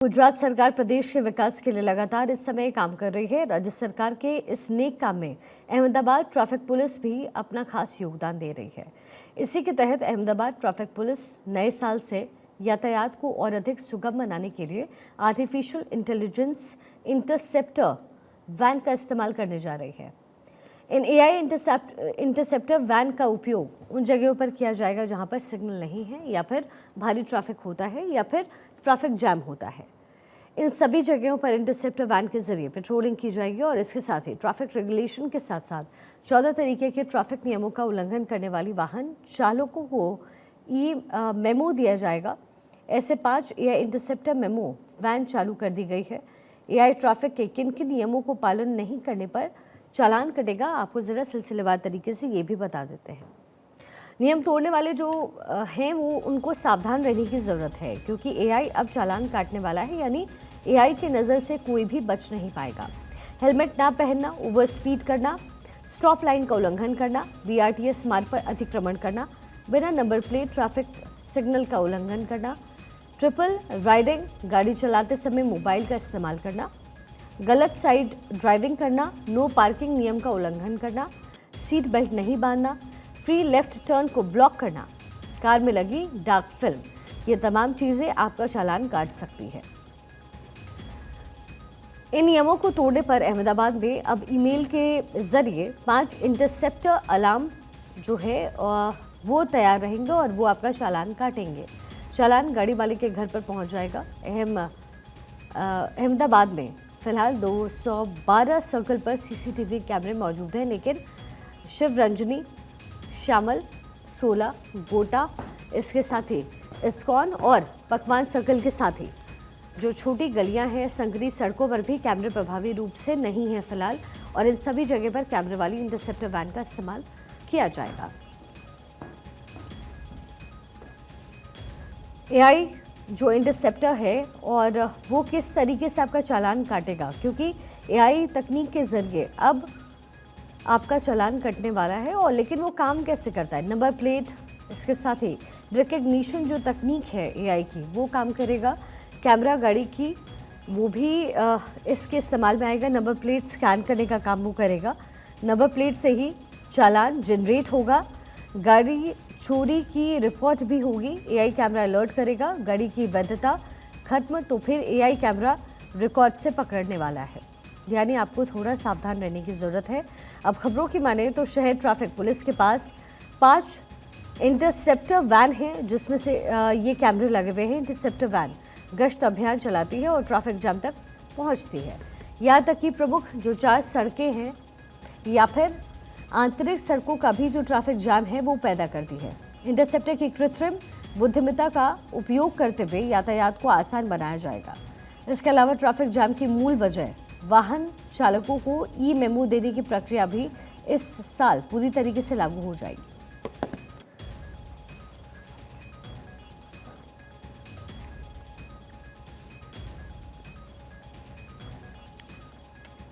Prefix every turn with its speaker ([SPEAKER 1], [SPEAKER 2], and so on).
[SPEAKER 1] गुजरात सरकार प्रदेश के विकास के लिए लगातार इस समय काम कर रही है। राज्य सरकार के इस नेक काम में अहमदाबाद ट्रैफिक पुलिस भी अपना खास योगदान दे रही है। इसी के तहत अहमदाबाद ट्रैफिक पुलिस नए साल से यातायात को और अधिक सुगम बनाने के लिए आर्टिफिशियल इंटेलिजेंस इंटरसेप्टर वैन का इस्तेमाल करने जा रही है। इन एआई इंटरसेप्टर वैन का उपयोग उन जगहों पर किया जाएगा जहां पर सिग्नल नहीं है या फिर भारी ट्रैफिक होता है या फिर ट्रैफिक जैम होता है। इन सभी जगहों पर इंटरसेप्टर वैन के जरिए पेट्रोलिंग की जाएगी और इसके साथ ही ट्रैफिक रेगुलेशन के साथ साथ 14 तरीके के ट्रैफिक नियमों का उल्लंघन करने वाली वाहन चालकों को मेमो दिया जाएगा। ऐसे 5 एआई इंटरसेप्टर मेमो वैन चालू कर दी गई है। एआई ट्रैफिक के किन किन नियमों को पालन नहीं करने पर चालान कटेगा, आपको ज़रा सिलसिलेवार तरीके से ये भी बता देते हैं। नियम तोड़ने वाले जो हैं वो उनको सावधान रहने की ज़रूरत है, क्योंकि एआई अब चालान काटने वाला है, यानी एआई की नज़र से कोई भी बच नहीं पाएगा। हेलमेट ना पहनना, ओवर स्पीड करना, स्टॉप लाइन का उल्लंघन करना, बीआरटीएस मार्ग पर अतिक्रमण करना, बिना नंबर प्लेट ट्रैफिक सिग्नल का उल्लंघन करना, ट्रिपल राइडिंग, गाड़ी चलाते समय मोबाइल का इस्तेमाल करना, गलत साइड ड्राइविंग करना, नो पार्किंग नियम का उल्लंघन करना, सीट बेल्ट नहीं बांधना, फ्री लेफ्ट टर्न को ब्लॉक करना, कार में लगी डार्क फिल्म, ये तमाम चीज़ें आपका चालान काट सकती है। इन नियमों को तोड़ने पर अहमदाबाद में अब ईमेल के जरिए 5 इंटरसेप्टर अलार्म जो है वो तैयार रहेंगे और वो आपका चालान काटेंगे। चालान गाड़ी मालिक के घर पर पहुंच जाएगा। अहमदाबाद में फिलहाल 212 सर्कल पर सीसीटीवी कैमरे मौजूद हैं, लेकिन शिवरंजनी, श्यामल, 16, गोटा, इसके साथ ही इस्कॉन और पकवान सर्कल के साथ ही जो छोटी गलियां हैं, संकरी सड़कों पर भी कैमरे प्रभावी रूप से नहीं हैं फिलहाल, और इन सभी जगह पर कैमरे वाली इंटरसेप्टर वैन का इस्तेमाल किया जाएगा। एआई जो इंटरसेप्टर है और वो किस तरीके से आपका चालान काटेगा, क्योंकि एआई तकनीक के ज़रिए अब आपका चालान कटने वाला है। और लेकिन वो काम कैसे करता है? नंबर प्लेट, इसके साथ ही रिकग्निशन जो तकनीक है एआई की वो काम करेगा। कैमरा गाड़ी की वो भी इसके इस्तेमाल में आएगा। नंबर प्लेट स्कैन करने का काम वो करेगा। नंबर प्लेट से ही चालान जनरेट होगा। गाड़ी चोरी की रिपोर्ट भी होगी, एआई कैमरा अलर्ट करेगा। गाड़ी की वैधता खत्म तो फिर एआई कैमरा रिकॉर्ड से पकड़ने वाला है। यानी आपको थोड़ा सावधान रहने की ज़रूरत है। अब खबरों की माने तो शहर ट्रैफिक पुलिस के पास 5 इंटरसेप्टर वैन हैं, जिसमें से ये कैमरे लगे हुए हैं। इंटरसेप्टर वैन गश्त अभियान चलाती है और ट्रैफिक जाम तक पहुंचती है। यहाँ तक कि प्रमुख जो 4 सड़कें हैं या फिर आंतरिक सड़कों का भी जो ट्रैफिक जाम है वो पैदा करती है। इंटरसेप्टर की कृत्रिम बुद्धिमत्ता का उपयोग करते हुए यातायात को आसान बनाया जाएगा। इसके अलावा ट्रैफिक जाम की मूल वजह वाहन चालकों को ई मेमो देने की प्रक्रिया भी इस साल पूरी तरीके से लागू हो जाएगी।